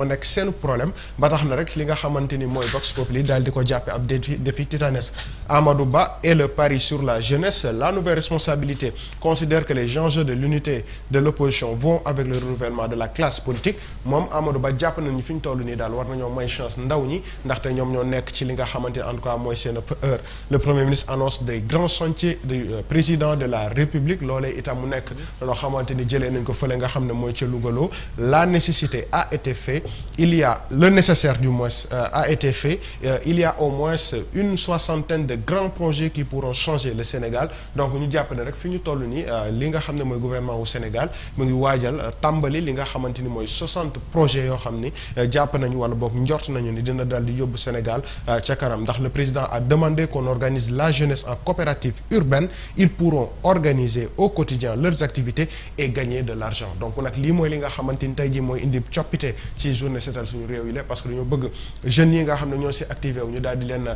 moo nekk seen problème ba tax na rek li nga xamante ni mooy Vox Populi daal di ko jàppe ab défi titanesque. Amadou Ba et le pari sur la jeunesse, la nouvelle responsabilité considère que les enjeux de l'unité de l'opposition vont avec le renouvellement de la classe politique. Moom Amadou Ba jàpp nañu fi ñu toll nii daal war nañoo may chance ndaw ñi ndaxte ñoom ñoo nekk ci li nga xamante ni en tout cas mooy seen heure. Le Premier ministre annonce des grands chantiers du président de la République loolee itam mu nekk loo xamante ni jëlee nañ ko fële nga xam ne mooy ca Lougaloo. La nécessité a été faite. Il y a le nécessaire du moins a été fait. Il y a au moins une soixantaine de grands projets qui pourront changer le Sénégal donc ñu jàpp ne rek fi ñu toll nii li nga xam ne mooy gouvernement wu Sénégal mu ngi waajal tàmbali li nga xamante ni mooy 60 projets yoo xam ni jàpp nañu wala boog njort nañu ni dina daal di yóbbu Sénégal ca kanam ndax le président a demandé qu'on organise la jeunesse en coopérative urbaine. Ils pourront organiser au quotidien leurs activités et gagner de l'argent donc nag lii mooy li nga xamante ni tey jii mooy indi coppite ci journée seetal suñu réew yi la parce que dañoo bëgg jeunes yi nga xam ne ñoo si activé wu ñu daal di leen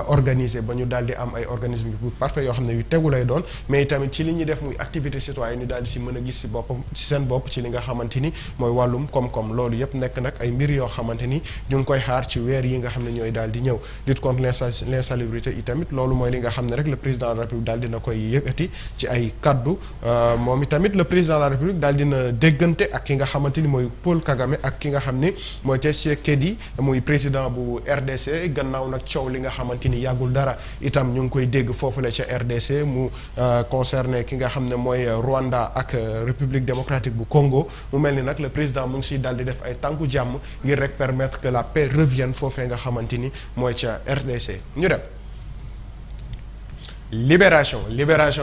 organiser ba ñu daal di am ay organismes yu parfait yoo xam ne yu tegu lay doon mais tamit ci li ñuy def muy activité citoyenne ñu daal di si mën a gis si boppam si seen bopp ci li nga xamante ni mooy wàllum koom-koom loolu yëpp nekk nag ay mbir yoo xamante ni ñu ngi koy xaar ci weer yi nga xam ne ñooy daal di ñëw lutte contre l'insalubrité yi tamit loolu mooy li nga xam ne rek le président de la République daal dina koy yëkkati ci ay kaddu moom itamit le président de la République daal dina déggante ak ki nga xamante ni mooy Paul Kagame ak ki nga xam ni mooy Tshisekedi muy président bu RDC gannaaw nag coow li nga xamante ni yàggul dara itam ñu ngi koy dégg foofu la ca RDC mu concerné ki nga xam ne mooy Rwanda ak République démocratique bu Congo mu mel ni nag le président mu ngi siy daal di def ay tànku jàmm ngir rek permettre que la paix revienne foofee nga xamante ni mooy ca RDC ñu dem. Libération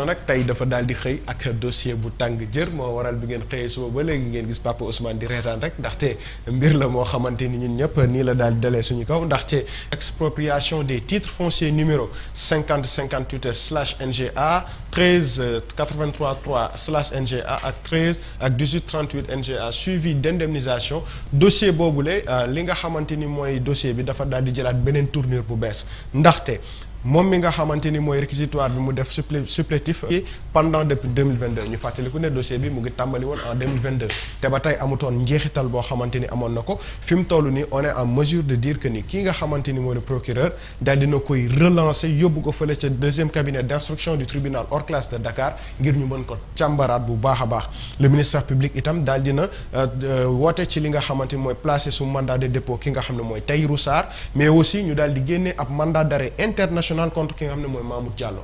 nag tey dafa daal di xëy ak dossier bu tàng jër moo waral bi ngeen xëyee suba ba léegi ngeen gis Papa Ousmane di reetaan rek ndaxte mbir la moo xamante ni ñun ñëpp nii la daal di dalee suñu kaw ndaxte expropriation des titres fonciers numéro 5058/NGA 1383/NGA ak 13 ak 1838/NGA suivi d'indemnisation dossier boobule li nga xamante ni mooy dossier bi dafa daal di jëlaat beneen tournure bu bees ndaxte. moom mi nga xamante ni mooy réquisitoire bi mu def supplétif pendant depuis 2022 ñu fàttaliku ne dossier bi mu ngi tàmbali woon en 2022 te ba tey amutoon njeexital boo xamante ni amoon na ko fi mu toll nii on est en mesure de dire que ni kii nga xamante ni mooy le procureur daal dina koy relancer yóbbu ko fële ca deuxième cabinet d'instruction du tribunal hors classe de Dakar ngir ñu mën ko càmbaraat bu baax a baax le ministère public itam daal dina woote ci li nga xamante ni mooy placé sous mandat de dépôt ki nga xam ne mooy Tahirou Sarr mais aussi ñu daal di génne ab mandat d'arrêt international contre ki nga xam ne mooy Mamoud Diallo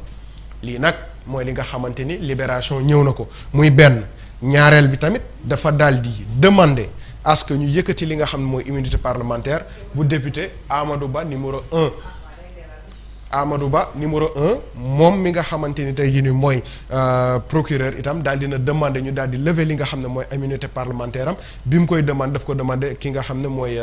lii nag mooy li nga xamante ni libération ñëw na ko muy benn ñaareel bi tamit dafa daal di demander à ce que ñu yëkkati li nga xam ne mooy immunité parlementaire bu député Amadou Ba numéro 1 moom mi nga xamante ni tey jii nii mooy procureur itam daal dina demander ñu daal di lever li nga xam ne mooy immunité parlementaire am bi mu koy demande daf ko demander ki nga xam ne mooy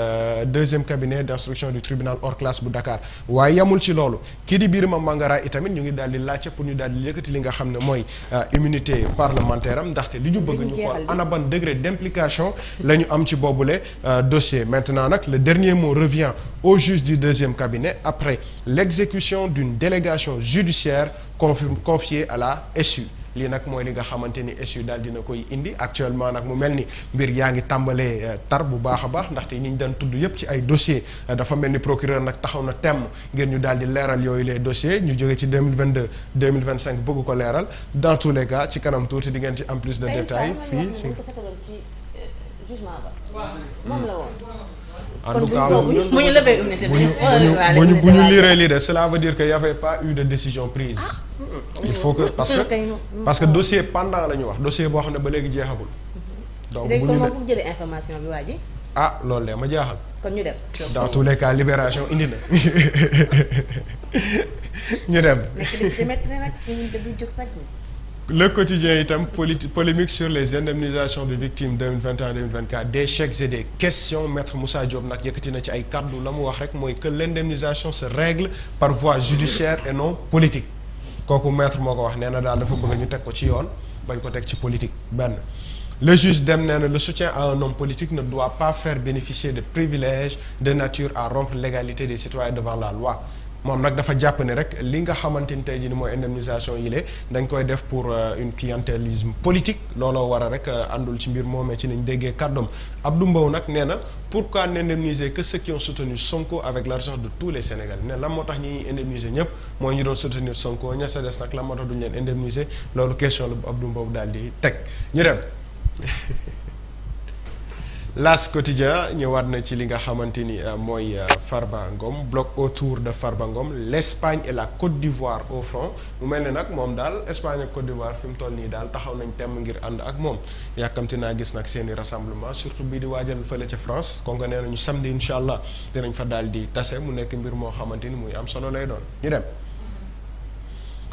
deuxième cabinet d'instruction du tribunal hors classe bu Dakar waaye yamul ci loolu kii di Birima Mangara itamit ñu ngi daal di laajte pour ñu daal di yëkkati li nga xam ne mooy immunité parlementaire am ndaxte li ñu bëgg ñu xool ana ban degré d'implication la ñu am ci boobule dossier maintenant nag le dernier mot revient au juge du deuxième cabinet après l'exécution d'une délégation judiciaire confiée à la SU lii nag mooy li nga xamante ni SU daal dina koy indi actuellement nag mu mel ni mbir yaa ngi tàmbalee tar bu baax a baax ndaxte ñi ñu daan tudd yépp ci ay dossiers dafa mel ni procureur nag taxaw na temm ngir ñu daal di leeral yooyu les dossiers ñu jóge ci 2022 2025 bëgg ko leeral dans tous les cas ci kanam tuuti di ngeen ci am plus de détails fii moom la woon. en tout cas bu ñu levee immunité bu ñu liree lii de cela veut dire que y avait pas eu de décision prise. il faut que parce que dossier pendant la ñu wax dossier boo xam ne ba léegi jeexagul. donc bu ñu bu jëlee information bi waa ji. loolu de ma jaaxal. kon ñu dem. dans tous les cas libération indi na ñu dem. Le quotidien itam polémique sur les indemnisations de victimes 2021-2024 des chèques et des questions maître Moussa Diop nag yëkkati na ci ay kàddu la mu wax rek mooy que l'indemnisation se règle par voie judiciaire et non politique kooku maître moo ko wax nee na daal dafa bëgg ñu teg ko ci yoon bañ ko teg ci politique benn. Le juge dem nee na le soutien à un homme politique ne doit pas faire bénéficier de privilèges de nature à rompre l'égalité des citoyens devant la loi. moom nag dafa jàpp ne rek li nga xamante ni tey jii ni mooy indemnisation yi lée dañ koy def pour une clientélisme politique looloo war a rek àndul ci mbir moomee ci niñ déggee kàddoom Abdou Mbow nag nee na pourquoi n'indemniser que ceux qui ont soutenu Sonko avec l'argent de tous les Sénégalais ne lan moo tax ñi indemniser ñëpp mooy ñu doon soutenir Sonko ña sa des nag lan moo tax duñu leen indemniser loolu question la bu Abdou Mbow daal di teg ñu dem L'As quotidien ñëwaat na ci li nga xamante ni mooy Farba Ngom bloc autour de Farba Ngom l'Espagne et la Côte d'Ivoire au front mu mel ne nag moom daal Espagne ak Côte d'Ivoire fi mu toll nii daal taxaw nañ temm ngir ànd ak moom yàkkamti naa gis nag seeni rassemblement surtout bii di waajal fële ca France kon nga nee nañu samedi incha allah dinañ fa daal di tase mu nekk mbir moo xamante ni muy am solo lay doon ñu dem.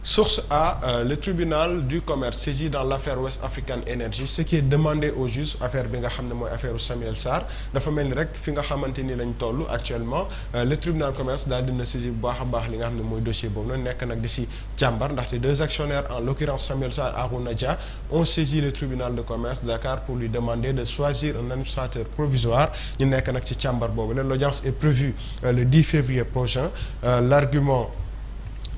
Source A, le tribunal du commerce saisi dans l'affaire West African Energy ce qui est demandé au juge affaire bi nga xam ne mooy affaire Samuel Sarr dafa mel ni rek fi nga xamante ni lañ toll actuellement le tribunal commerce daal dina saisi bu baax a baax li nga xam ne mooy dossier boobu noonu nekk nag di si càmbar ndaxte deux actionnaires en l'occurrence Samuel Sarr et Arouna Dia ont saisi le tribunal de commerce de Dakar pour lui demander de choisir un administrateur provisoire ñu nekk nag ci càmbar boobu la l'audience est prévue le 10 février prochain l'argument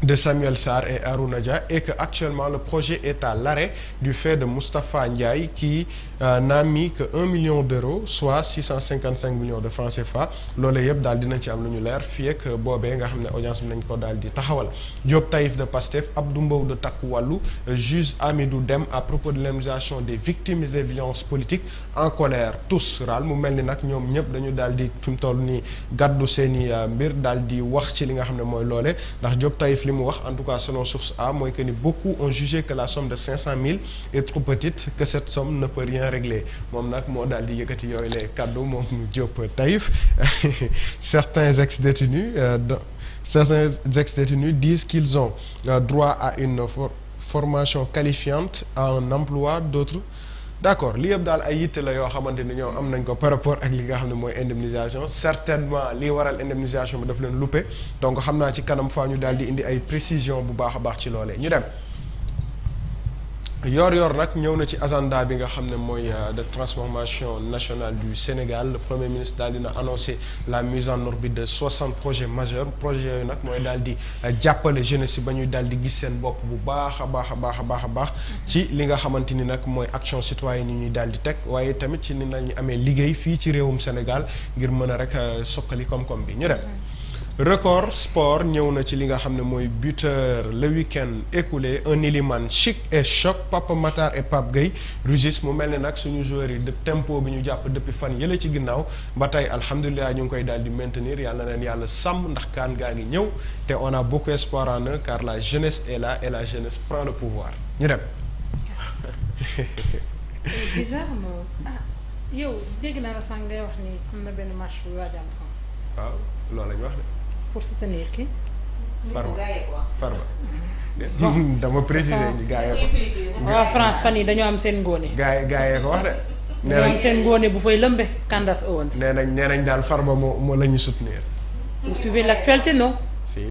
de Samuel Sarr et Arouna Dia et que actuellement le projet est à l'arrêt du fait de Moustapha Ndiaye qui n'a mis que 1 million d'euros soit 655 millions de francs CFA loolu yëpp daal dinañ ci am lu ñu leer fii ak boobee nga xam ne audience bi nañ ko daal di taxawal Diop Taïf de Pastef Abdou Mbow de Takku Wallu juge Amidou Dème à propos de l'indemnisation des victimes des violences politiques en colère tous raal mu mel ni nag ñoom ñëpp dañu daal di fi mu toll nii gàddu seeni mbir daal di wax ci li nga xam ne mooy loole ndax Diop Taïf li mu wax en tout cas selon source A mooy que ni beaucoup ont jugé que la somme de 500 000 est trop petite que cette somme ne peut rien régler moom nag moo daal di yëkkati yooyu les kaddu moom Diop Taïf certains ex-détenus disent qu'ils ont droit à une formation qualifiante à un emploi d'autres d'accord li yëpp daal ay yitte la yoo xamante ni ñoom am nañ ko par rapport ak li nga xam ne mooy indemnisation certainement li waral indemnisation bi daf leen loupé donc xam naa ci kanam faa ñu daal di indi ay précision bu baax a baax ci loolee ñu dem yor nag ñëw na ci agenda bi nga xam ne mooy de transformation nationale du Sénégal le premier ministre daal dina annoncé la mise en orbite de 60 projets majeurs projets yooyu nag mooy daal di jàppale jeunesse yi ba ñuy daal di gis seen bopp bu baax a baax ci li nga xamante ni nag mooy action citoyenne yi ñuy daal di teg waaye tamit ci ni nañu amee liggéey fii ci réewum Sénégal ngir mën a rek sokkali koom-koom bi ñu dem Record Sport ñëw na ci li nga xam ne mooy buteur le week-end écoulé un Iliman chic et choc Papa Matar et Pape Gueye rugis mu mel ne nag suñu joueurs yi de tempo bi ñu jàpp depuis fan yële ci ginnaaw ba tey alhamdulilah ñu ngi koy daal di maintenir yàlla na leen yàlla sàmm ndax kaan gaa ngi ñëw te on a beaucoup espoir en eux car la jeunesse est là et la jeunesse prend le pouvoir ñu dem. bizarrement yow dégg naa la sànq ngay wax ni am na benn match bu waaj am France. waaw loolu la ñu wax de. pour soutenir qui. Farba. dama préciser ni gaa yee ko. waa France fan yi dañoo am seen ngóone. gaa yee ko wax de. dañoo am seen ngóone bu fay lëmbe Candace Owens. nee nañ daal Farba moo la ñu soutenir. vous suivez l'actualité non.